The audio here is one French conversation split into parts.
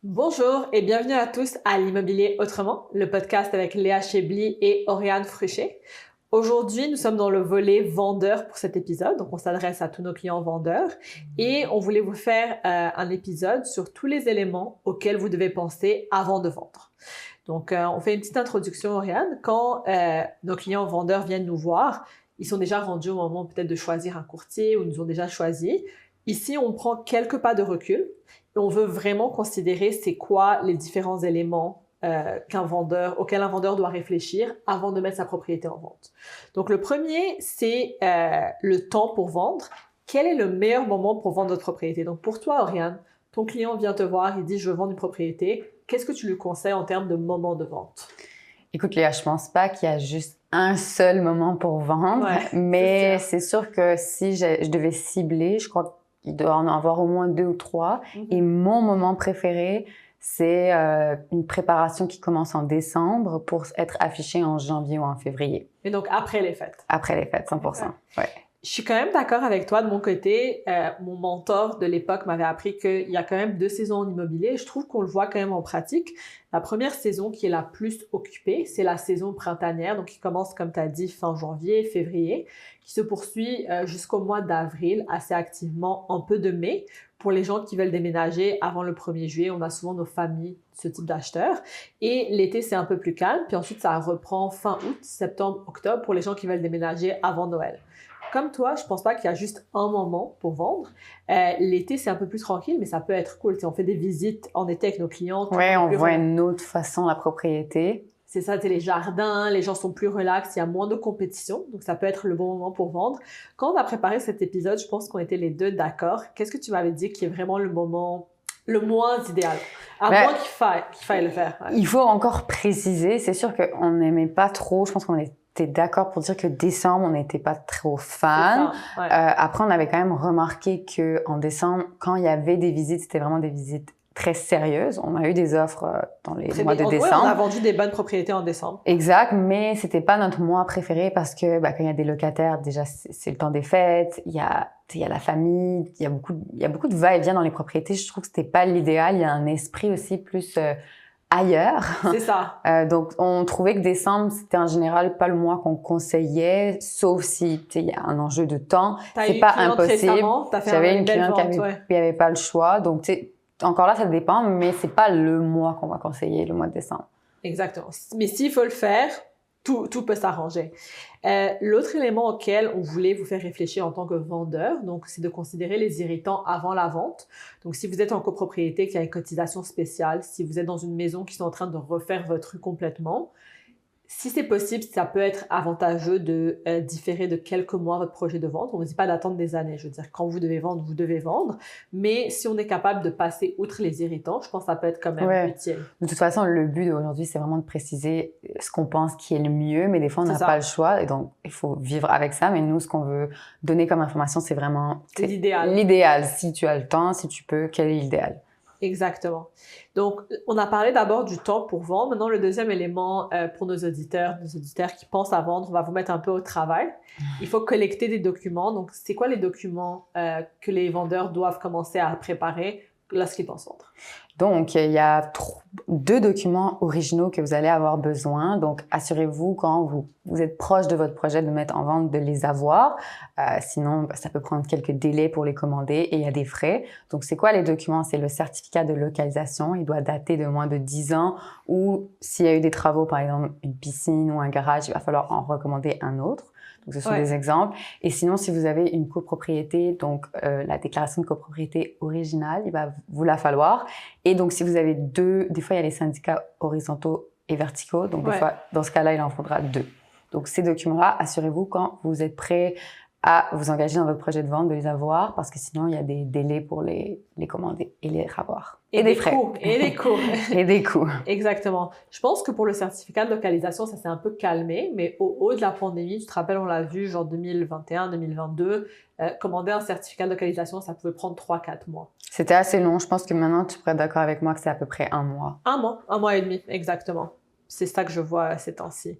Bonjour et bienvenue à tous à l'Immobilier Autrement, le podcast avec Léa Chebli et Oriane Fruchet. Aujourd'hui, nous sommes dans le volet vendeur pour cet épisode, donc on s'adresse à tous nos clients vendeurs et on voulait vous faire un épisode sur tous les éléments auxquels vous devez penser avant de vendre. Donc, on fait une petite introduction, Oriane. Quand nos clients vendeurs viennent nous voir, ils sont déjà rendus au moment peut-être de choisir un courtier ou nous ont déjà choisi. Ici, on prend quelques pas de recul. Et on veut vraiment considérer c'est quoi les différents éléments auxquels un vendeur doit réfléchir avant de mettre sa propriété en vente. Donc, le premier, c'est le temps pour vendre. Quel est le meilleur moment pour vendre votre propriété? Donc, pour toi, Oriane, ton client vient te voir, il dit « je veux vendre une propriété ». Qu'est-ce que tu lui conseilles en termes de moment de vente? Écoute Léa, je pense pas qu'il y a juste un seul moment pour vendre, mais c'est sûr que si je devais cibler, je crois qu'il doit en avoir au moins 2 ou 3. Et mon moment préféré, c'est une préparation qui commence en décembre pour être affichée en janvier ou en février. Et donc après les fêtes? Après les fêtes, 100%. Ouais. Je suis quand même d'accord avec toi de mon côté. Mon mentor de l'époque m'avait appris qu'il y a quand même 2 saisons en immobilier. Je trouve qu'on le voit quand même en pratique. La première saison qui est la plus occupée, c'est la saison printanière, donc qui commence, comme tu as dit, fin janvier, février, qui se poursuit jusqu'au mois d'avril assez activement, un peu de mai. Pour les gens qui veulent déménager avant le 1er juillet, on a souvent nos familles, ce type d'acheteurs. Et l'été, c'est un peu plus calme. Puis ensuite, ça reprend fin août, septembre, octobre pour les gens qui veulent déménager avant Noël. Comme toi, je pense pas qu'il y a juste un moment pour vendre. L'été, c'est un peu plus tranquille, mais ça peut être cool. On fait des visites en été avec nos clients. Oui, on voit une autre façon la propriété. C'est ça, les jardins, les gens sont plus relax, il y a moins de compétition, donc ça peut être le bon moment pour vendre. Quand on a préparé cet épisode, je pense qu'on était les deux d'accord. Qu'est-ce que tu m'avais dit qui est vraiment le moment le moins idéal? À moins qu'il faille le faire. Ouais. Il faut encore préciser, c'est sûr qu'on n'aimait pas trop, je pense qu'on était d'accord pour dire que décembre, on n'était pas trop fan. Ouais. Après, on avait quand même remarqué qu'en décembre, quand il y avait des visites, c'était vraiment des visites très sérieuses. On a eu des offres dans les mois de décembre. On a vendu des bonnes propriétés en décembre. Exact, mais c'était pas notre mois préféré parce que quand il y a des locataires, déjà c'est le temps des fêtes, il y a la famille, il y a beaucoup de va-et-vient dans les propriétés. Je trouve que c'était pas l'idéal. Il y a un esprit aussi plus ailleurs. C'est ça. Donc, on trouvait que décembre, c'était en général pas le mois qu'on conseillait, sauf si il y a un enjeu de temps. C'est pas impossible. J'avais une cliente qui avait pas le choix. Donc, encore là, ça dépend, mais c'est pas le mois qu'on va conseiller, le mois de décembre. Exactement. Mais s'il faut le faire, tout peut s'arranger. L'autre élément auquel on voulait vous faire réfléchir en tant que vendeur, donc, c'est de considérer les irritants avant la vente. Donc, si vous êtes en copropriété, qu'il y a une cotisation spéciale, si vous êtes dans une maison qui sont en train de refaire votre rue complètement, si c'est possible, ça peut être avantageux de différer de quelques mois votre projet de vente. On ne dit pas d'attendre des années. Je veux dire, quand vous devez vendre, vous devez vendre. Mais si on est capable de passer outre les irritants, je pense que ça peut être quand même utile. De toute façon, le but d'aujourd'hui, c'est vraiment de préciser ce qu'on pense qui est le mieux. Mais des fois, on n'a pas le choix. Et donc, il faut vivre avec ça. Mais nous, ce qu'on veut donner comme information, c'est vraiment l'idéal. L'idéal. Si tu as le temps, si tu peux, quel est l'idéal? Exactement. Donc, on a parlé d'abord du temps pour vendre. Maintenant, le deuxième élément pour nos auditeurs qui pensent à vendre, on va vous mettre un peu au travail. Il faut collecter des documents. Donc, c'est quoi les documents que les vendeurs doivent commencer à préparer lorsqu'ils pensent vendre? Donc, il y a 2 documents originaux que vous allez avoir besoin. Donc, assurez-vous quand vous êtes proche de votre projet de mettre en vente de les avoir. Sinon, ça peut prendre quelques délais pour les commander et il y a des frais. Donc, c'est quoi les documents? C'est le certificat de localisation. Il doit dater de moins de 10 ans ou s'il y a eu des travaux, par exemple une piscine ou un garage, il va falloir en recommander un autre. Donc, ce sont des exemples. Et sinon, si vous avez une copropriété, donc la déclaration de copropriété originale, il va vous la falloir. Et donc, si vous avez des fois, il y a les syndicats horizontaux et verticaux. Donc, des fois, dans ce cas-là, il en faudra 2. Donc, ces documents-là, assurez-vous quand vous êtes prêt à vous engager dans votre projet de vente de les avoir parce que sinon, il y a des délais pour les commander et les avoir. Et des frais. Et des coûts. Et des coûts. Exactement. Je pense que pour le certificat de localisation, ça s'est un peu calmé, mais au haut de la pandémie, tu te rappelles, on l'a vu, genre 2021, 2022, commander un certificat de localisation, ça pouvait prendre 3-4 mois. C'était assez long. Je pense que maintenant, tu pourrais être d'accord avec moi que c'est à peu près 1 mois. 1 mois et demi, exactement. C'est ça que je vois ces temps-ci.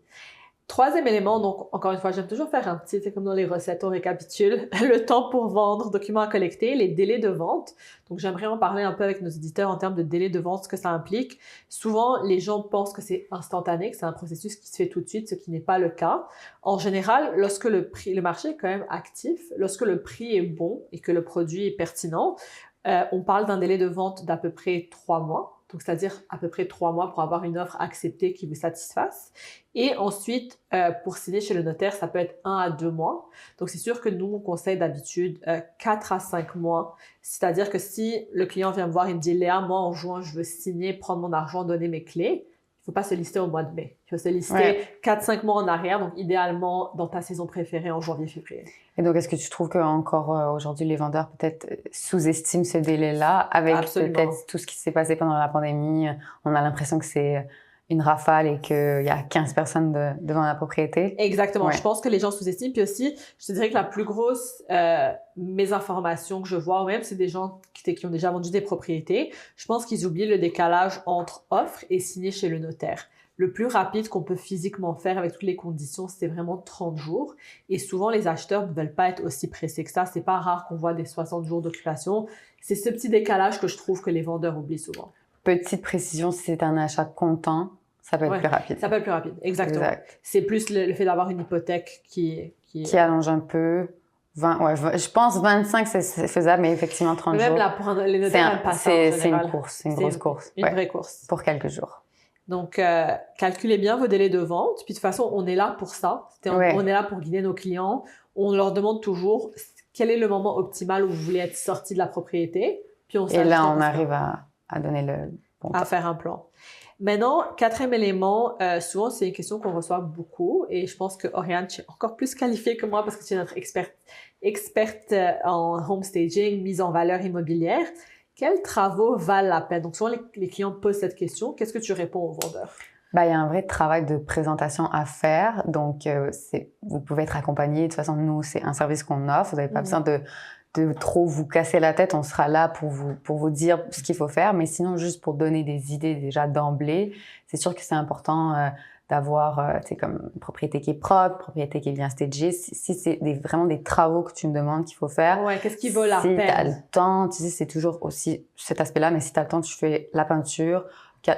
Troisième élément, donc encore une fois, j'aime toujours faire un petit, c'est comme dans les recettes, on récapitule, le temps pour vendre, documents à collecter, les délais de vente. Donc j'aimerais en parler un peu avec nos éditeurs en termes de délais de vente, ce que ça implique. Souvent, les gens pensent que c'est instantané, que c'est un processus qui se fait tout de suite, ce qui n'est pas le cas. En général, lorsque le marché est quand même actif, lorsque le prix est bon et que le produit est pertinent, on parle d'un délai de vente d'à peu près 3 mois. Donc, c'est-à-dire à peu près 3 mois pour avoir une offre acceptée qui vous satisfasse. Et ensuite, pour signer chez le notaire, ça peut être 1 à 2 mois. Donc, c'est sûr que nous, on conseille d'habitude 4 à 5 mois. C'est-à-dire que si le client vient me voir et me dit « Léa, moi, en juin, je veux signer, prendre mon argent, donner mes clés », il ne faut pas se lister au mois de mai. Il faut se lister 4-5 mois en arrière, donc idéalement dans ta saison préférée en janvier-février. Et donc, est-ce que tu trouves qu'encore aujourd'hui, les vendeurs peut-être sous-estiment ce délai-là avec peut-être tout ce qui s'est passé pendant la pandémie? On a l'impression que c'est une rafale et qu'il y a 15 personnes devant la propriété. Exactement. Je pense que les gens sous-estiment. Puis aussi, je te dirais que la plus grosse mésinformation que je vois, ou même c'est des gens qui ont déjà vendu des propriétés, je pense qu'ils oublient le décalage entre offre et signer chez le notaire. Le plus rapide qu'on peut physiquement faire avec toutes les conditions, c'est vraiment 30 jours. Et souvent, les acheteurs ne veulent pas être aussi pressés que ça. C'est pas rare qu'on voit des 60 jours d'occupation. C'est ce petit décalage que je trouve que les vendeurs oublient souvent. Petite précision, si c'est un achat comptant, ça peut être plus rapide. Ça peut être plus rapide, exactement. Exact. C'est plus le fait d'avoir une hypothèque qui allonge un peu. Je pense 25, c'est faisable, mais effectivement 30 jours. Même là, pour les notaires, c'est une course, c'est une grosse course. Une vraie course. Pour quelques jours. Donc, calculez bien vos délais de vente. Puis de toute façon, on est là pour ça. On est là pour guider nos clients. On leur demande toujours quel est le moment optimal où vous voulez être sorti de la propriété. Puis et là, on arrive à donner le bon temps. À faire un plan. Maintenant, quatrième élément, souvent c'est une question qu'on reçoit beaucoup et je pense que Oriane, tu es encore plus qualifiée que moi parce que tu es notre experte en home staging, mise en valeur immobilière. Quels travaux valent la peine? Donc souvent les clients posent cette question. Qu'est-ce que tu réponds aux vendeurs? Il y a un vrai travail de présentation à faire. Donc, vous pouvez être accompagné. De toute façon, nous, c'est un service qu'on offre. Vous n'avez pas besoin de trop vous casser la tête. On sera là pour vous dire ce qu'il faut faire. Mais sinon, juste pour donner des idées déjà d'emblée, c'est sûr que c'est important d'avoir comme une propriété qui est propre, propriété qui est bien stagée. Si c'est vraiment des travaux que tu me demandes qu'il faut faire. Ouais, qu'est-ce qui vaut la peine? Si tu as le temps, tu sais, c'est toujours aussi cet aspect-là. Mais si tu as le temps, tu fais la peinture,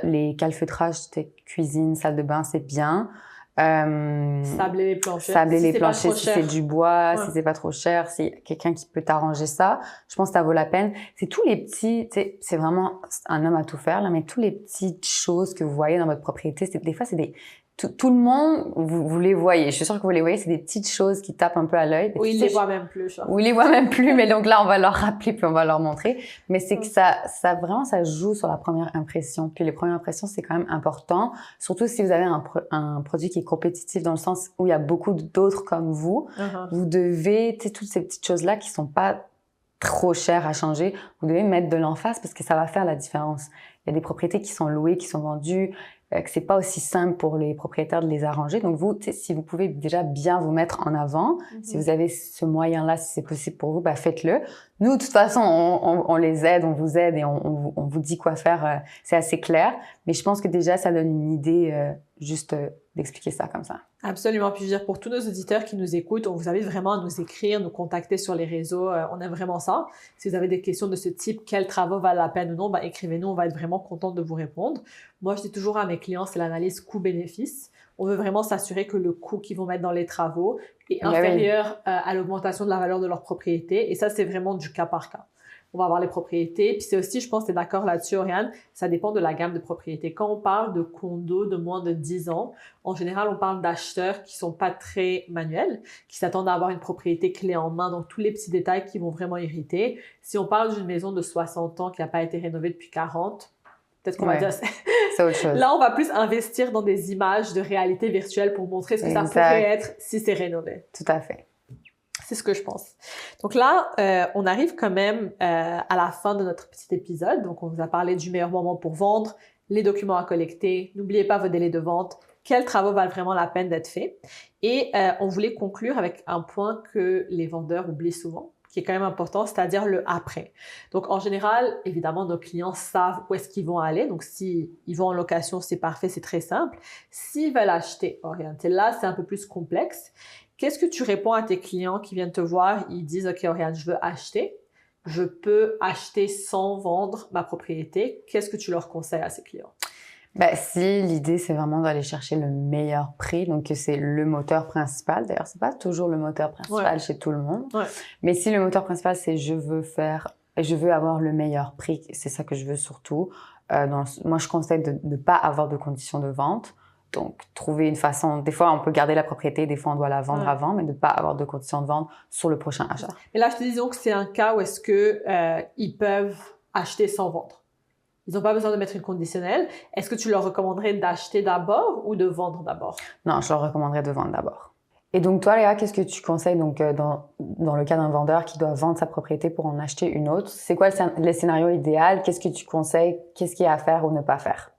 les calfeutrages, tes cuisines, salle de bain, c'est bien. Sabler les planchers. Sabler les planchers si c'est du bois, si c'est pas trop cher, si quelqu'un qui peut t'arranger ça, je pense que ça vaut la peine. C'est tous les petits, tu sais, c'est vraiment un homme à tout faire, là, mais tous les petites choses que vous voyez dans votre propriété, des fois, c'est tout le monde, vous les voyez. Je suis sûre que vous les voyez. C'est des petites choses qui tapent un peu à l'œil. Ou ils les voient même plus. Ça. Ou ils les voient même plus. Mais donc là, on va leur rappeler puis on va leur montrer. Mais c'est que ça vraiment, ça joue sur la première impression. Puis les premières impressions, c'est quand même important. Surtout si vous avez un produit qui est compétitif dans le sens où il y a beaucoup d'autres comme vous. Vous devez, tu sais, toutes ces petites choses-là qui sont pas trop chères à changer, vous devez mettre de l'emphase parce que ça va faire la différence. Il y a des propriétés qui sont louées, qui sont vendues, que c'est pas aussi simple pour les propriétaires de les arranger. Donc vous, si vous pouvez déjà bien vous mettre en avant, si vous avez ce moyen-là, si c'est possible pour vous, faites-le. Nous, de toute façon, on les aide, on vous aide et on vous dit quoi faire. C'est assez clair. Mais je pense que déjà, ça donne une idée juste d'expliquer ça comme ça. Absolument. Puis je veux dire, pour tous nos auditeurs qui nous écoutent, on vous invite vraiment à nous écrire, nous contacter sur les réseaux. On aime vraiment ça. Si vous avez des questions de ce type, quels travaux valent la peine ou non, écrivez-nous. On va être vraiment contente de vous répondre. Moi, je dis toujours à mes clients, c'est l'analyse coût-bénéfice. On veut vraiment s'assurer que le coût qu'ils vont mettre dans les travaux est inférieur à l'augmentation de la valeur de leur propriété. Et ça, c'est vraiment du cas par cas. On va avoir les propriétés. Puis c'est aussi, je pense que tu es d'accord là-dessus, Oriane, ça dépend de la gamme de propriétés. Quand on parle de condos de moins de 10 ans, en général, on parle d'acheteurs qui sont pas très manuels, qui s'attendent à avoir une propriété clé en main, donc tous les petits détails qui vont vraiment irriter. Si on parle d'une maison de 60 ans qui n'a pas été rénovée depuis 40, peut-être qu'on va dire c'est autre chose. Là, on va plus investir dans des images de réalité virtuelle pour montrer ce que ça pourrait être si c'est rénové. Tout à fait. C'est ce que je pense. Donc là, on arrive quand même à la fin de notre petit épisode. Donc, on vous a parlé du meilleur moment pour vendre, les documents à collecter. N'oubliez pas vos délais de vente. Quels travaux valent vraiment la peine d'être faits? Et on voulait conclure avec un point que les vendeurs oublient souvent. qui est quand même important, c'est-à-dire le après. Donc, en général, évidemment, nos clients savent où est-ce qu'ils vont aller. Donc, s'ils vont en location, c'est parfait, c'est très simple. S'ils veulent acheter, Oriane, là, c'est un peu plus complexe. Qu'est-ce que tu réponds à tes clients qui viennent te voir? Ils disent, OK, Oriane, je veux acheter. Je peux acheter sans vendre ma propriété. Qu'est-ce que tu leur conseilles à ces clients? Ben, si l'idée, c'est vraiment d'aller chercher le meilleur prix, donc que c'est le moteur principal. D'ailleurs, c'est pas toujours le moteur principal chez tout le monde. Ouais. Mais si le moteur principal, c'est je veux avoir le meilleur prix, c'est ça que je veux surtout. Moi, je conseille de ne pas avoir de conditions de vente. Donc, trouver une façon. Des fois, on peut garder la propriété, des fois, on doit la vendre avant, mais de ne pas avoir de conditions de vente sur le prochain achat. Mais là, je te dis donc que c'est un cas où est-ce que ils peuvent acheter sans vendre. Ils n'ont pas besoin de mettre une conditionnelle. Est-ce que tu leur recommanderais d'acheter d'abord ou de vendre d'abord? Non, je leur recommanderais de vendre d'abord. Et donc, toi, Léa, qu'est-ce que tu conseilles donc, dans le cas d'un vendeur qui doit vendre sa propriété pour en acheter une autre? C'est quoi le scénario idéal? Qu'est-ce que tu conseilles? Qu'est-ce qu'il y a à faire ou ne pas faire?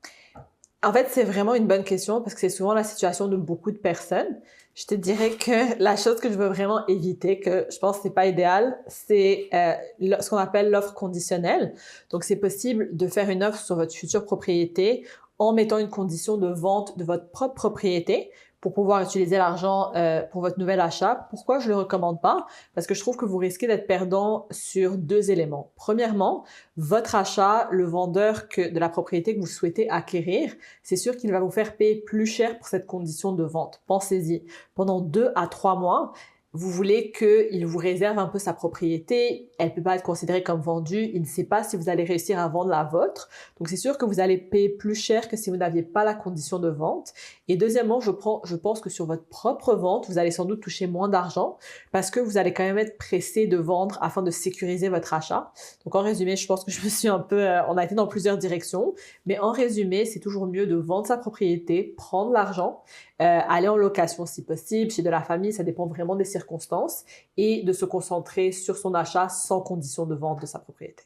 En fait, c'est vraiment une bonne question parce que c'est souvent la situation de beaucoup de personnes. Je te dirais que la chose que je veux vraiment éviter, que je pense que c'est pas idéal, c'est ce qu'on appelle l'offre conditionnelle. Donc, c'est possible de faire une offre sur votre future propriété en mettant une condition de vente de votre propre propriété pour pouvoir utiliser l'argent pour votre nouvel achat. Pourquoi je le recommande pas? Parce que je trouve que vous risquez d'être perdant sur deux éléments. Premièrement, votre achat, le vendeur de la propriété que vous souhaitez acquérir, c'est sûr qu'il va vous faire payer plus cher pour cette condition de vente. Pensez-y. Pendant 2 à 3 mois, vous voulez qu'il vous réserve un peu sa propriété, elle peut pas être considérée comme vendue, il ne sait pas si vous allez réussir à vendre la vôtre. Donc, c'est sûr que vous allez payer plus cher que si vous n'aviez pas la condition de vente. Et deuxièmement, je pense que sur votre propre vente, vous allez sans doute toucher moins d'argent parce que vous allez quand même être pressé de vendre afin de sécuriser votre achat. Donc, en résumé, je pense que je me suis un peu, on a été dans plusieurs directions, mais en résumé, c'est toujours mieux de vendre sa propriété, prendre l'argent, aller en location si possible, chez de la famille, ça dépend vraiment des circonstances, et de se concentrer sur son achat sans condition de vente de sa propriété.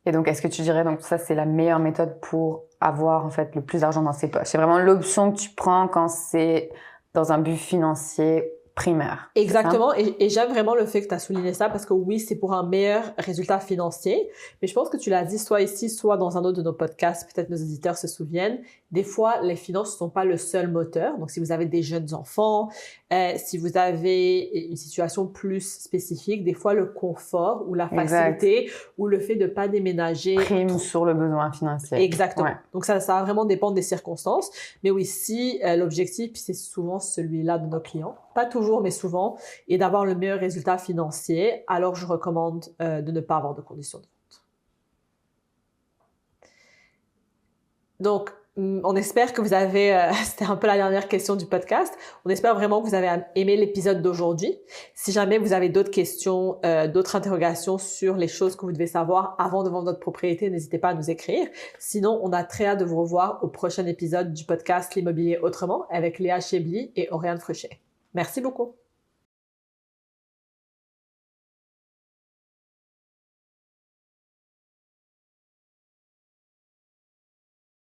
Et donc, est-ce que tu dirais donc ça, c'est la meilleure méthode pour avoir en fait le plus d'argent dans ses poches? C'est vraiment l'option que tu prends quand c'est dans un but financier primaire. Exactement, et j'aime vraiment le fait que tu as souligné ça parce que oui, c'est pour un meilleur résultat financier, mais je pense que tu l'as dit soit ici, soit dans un autre de nos podcasts, peut-être nos auditeurs se souviennent, des fois, les finances ne sont pas le seul moteur. Donc, si vous avez des jeunes enfants, si vous avez une situation plus spécifique, des fois, le confort ou la facilité ou le fait de ne pas déménager prime sur le besoin financier. Exactement. Ouais. Donc, ça va vraiment dépendre des circonstances. Mais oui, si l'objectif, puis c'est souvent celui-là de nos clients, pas toujours, mais souvent, est d'avoir le meilleur résultat financier, alors je recommande de ne pas avoir de conditions de vente. Donc, on espère que vous avez, c'était un peu la dernière question du podcast, on espère vraiment que vous avez aimé l'épisode d'aujourd'hui. Si jamais vous avez d'autres questions, d'autres interrogations sur les choses que vous devez savoir avant de vendre votre propriété, n'hésitez pas à nous écrire. Sinon, on a très hâte de vous revoir au prochain épisode du podcast L'immobilier autrement avec Léa Chebli et Oriane Fruchet. Merci beaucoup.